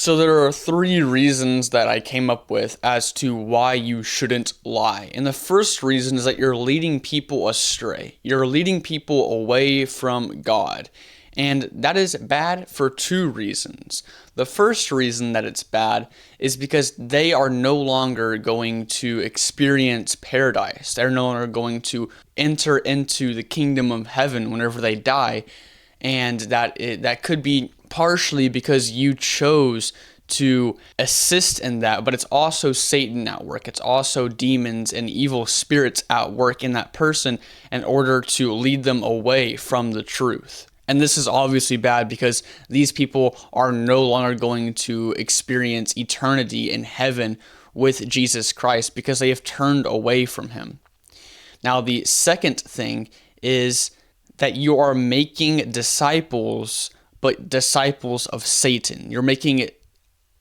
So there are three reasons that I came up with as to why you shouldn't lie. And the first reason is that you're leading people astray. You're leading people away from God. And that is bad for two reasons. The first reason that it's bad is because they are no longer going to experience paradise. They're no longer going to enter into the kingdom of heaven whenever they die. And that could be partially because you chose to assist in that, but it's also Satan at work. It's also demons and evil spirits at work in that person in order to lead them away from the truth. And this is obviously bad because these people are no longer going to experience eternity in heaven with Jesus Christ because they have turned away from him. Now, the second thing is that you are making disciples, but disciples of Satan. You're making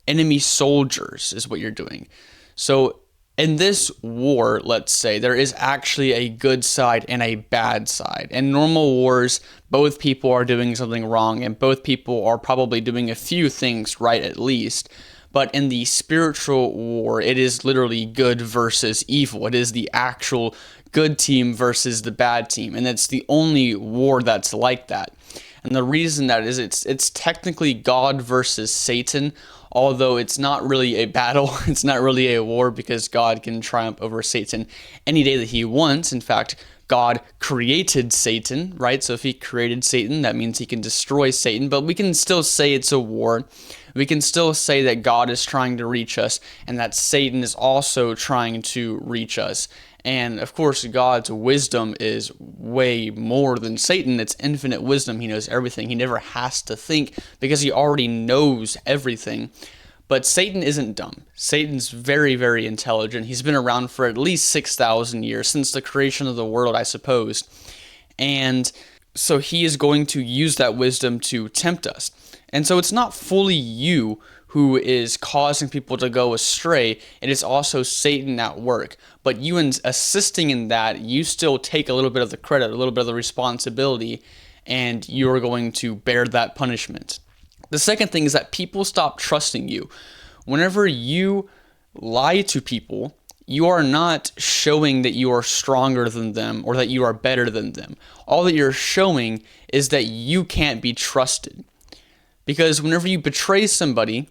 enemy soldiers is what you're doing. So in this war, let's say, there is actually a good side and a bad side. In normal wars, both people are doing something wrong, and both people are probably doing a few things right at least. But in the spiritual war, it is literally good versus evil. It is the actual good team versus the bad team. And it's the only war that's like that. And the reason that is it's technically God versus Satan, although it's not really a battle. It's not really a war because God can triumph over Satan any day that he wants. In fact, God created Satan, right? So if he created Satan, that means he can destroy Satan, but we can still say it's a war. We can still say that God is trying to reach us and that Satan is also trying to reach us. And of course, God's wisdom is way more than Satan. It's infinite wisdom. He knows everything. He never has to think because he already knows everything. But Satan isn't dumb. Satan's very, very intelligent. He's been around for at least 6,000 years, since the creation of the world, I suppose. And so he is going to use that wisdom to tempt us. And so it's not fully you who is causing people to go astray. It is also Satan at work. But you, in assisting in that, you still take a little bit of the credit, a little bit of the responsibility, and you are going to bear that punishment. The second thing is that people stop trusting you. Whenever you lie to people, you are not showing that you are stronger than them or that you are better than them. All that you're showing is that you can't be trusted. Because whenever you betray somebody,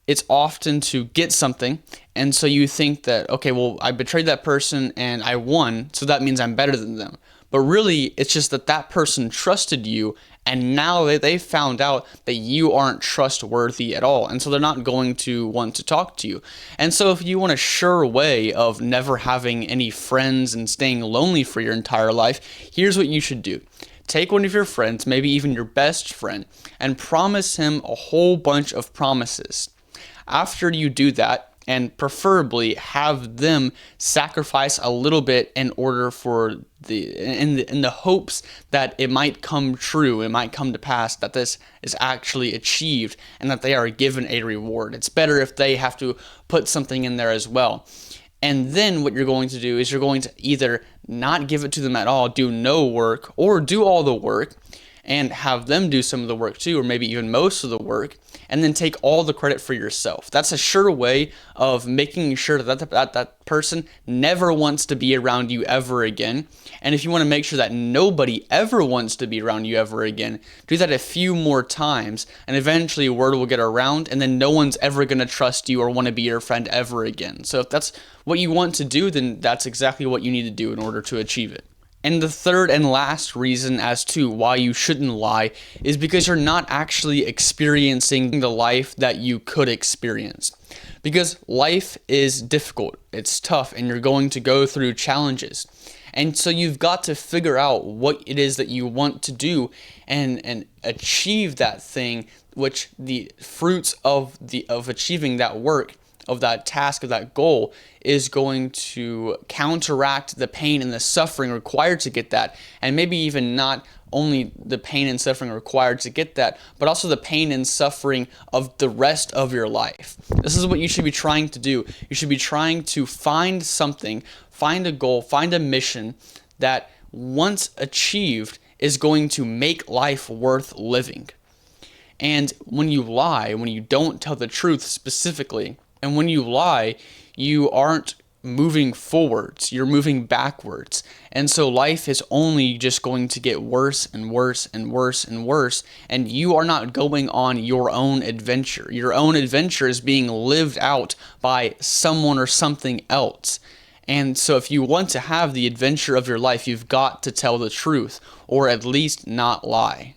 it's often to get something, and so you think that, okay, well, I betrayed that person and I won, so that means I'm better than them. But really, it's just that that person trusted you, and now they found out that you aren't trustworthy at all, and so they're not going to want to talk to you. And so if you want a sure way of never having any friends and staying lonely for your entire life, here's what you should do. Take one of your friends, maybe even your best friend, and promise him a whole bunch of promises. After you do that, and preferably have them sacrifice a little bit in order for in the hopes that it might come true, it might come to pass, that this is actually achieved and that they are given a reward. It's better if they have to put something in there as well. And then what you're going to do is you're going to either not give it to them at all, do no work, or do all the work and have them do some of the work too, or maybe even most of the work, and then take all the credit for yourself. That's a sure way of making sure that person never wants to be around you ever again. And if you want to make sure that nobody ever wants to be around you ever again, do that a few more times, and eventually word will get around, and then no one's ever going to trust you or want to be your friend ever again. So if that's what you want to do, then that's exactly what you need to do in order to achieve it. And the third and last reason as to why you shouldn't lie is because you're not actually experiencing the life that you could experience. Because life is difficult, it's tough, and you're going to go through challenges. And so you've got to figure out what it is that you want to do and achieve that thing, which the fruits of achieving that work, of that task, of that goal, is going to counteract the pain and the suffering required to get that, and maybe even not only the pain and suffering required to get that, but also the pain and suffering of the rest of your life. This is what you should be trying to do. You should be trying to find something, find a goal, find a mission that once achieved is going to make life worth living. And when you lie, when you don't tell the truth specifically, and when you lie, you aren't moving forwards, you're moving backwards. And so life is only just going to get worse and worse and worse and worse, and you are not going on your own adventure. Your own adventure is being lived out by someone or something else. And so if you want to have the adventure of your life, you've got to tell the truth, or at least not lie.